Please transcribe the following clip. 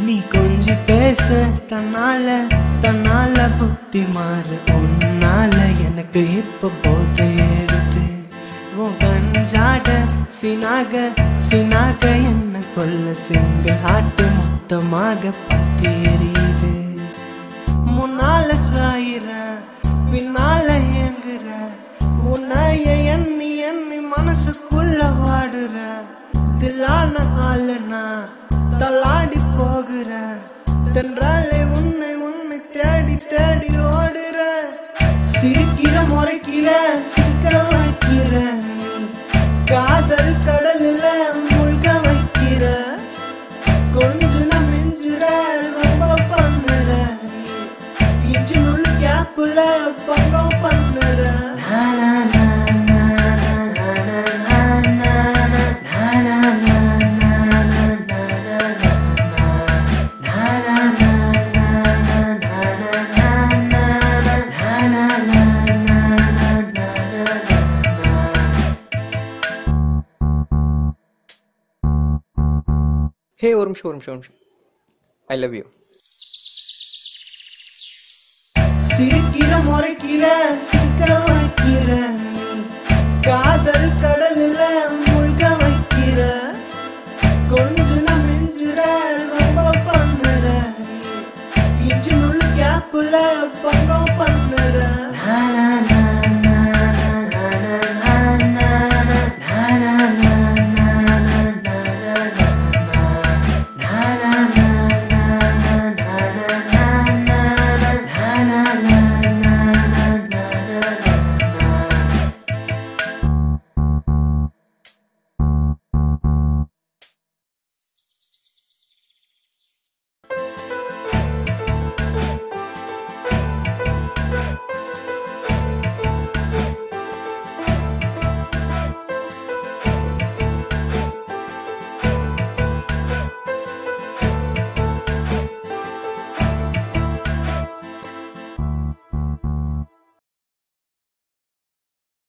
நீ கொஞ்சி பேச தன்னால புத்தி மாறு உன்னால எனக்கு இப்ப போது ஏறுது உன் கஞ்சாட சினாக என்ன கொல்ல சிங்கிள் ஹார்ட் மொத்தமாக பத்தி எரியுது முன்னால சாயிர பின்னால ஏங்குற உன்னைய எண்ணி மனசுக்குள்ள வாடுற தில்லான ஆளுனா தள்ளாடி போகிற தென்றாலே உன்னை தேடி ஓடுற சிரிக்கிற முறைக்கிற சிக்க வைக்கிற காதல் கடலில் மூழ்க வைக்கிற கொஞ்சம் மிஞ்சுற ரொம்ப பண்ணுற இஞ்சி நுள்ளு கேப்புல பங்கம் பண்ணுற Hey, ஒரு நிமிஷம். I love you. சிரிக்கிற முறைக்கிற சிக்க வைக்கிற காதல் கடலில் மூழ்க வைக்கிற கொஞ்சம் மிஞ்சுற ரொம்ப பண்ணுற இஞ்சி நுள்ளு கேப்புல பங்கம் பண்ணுற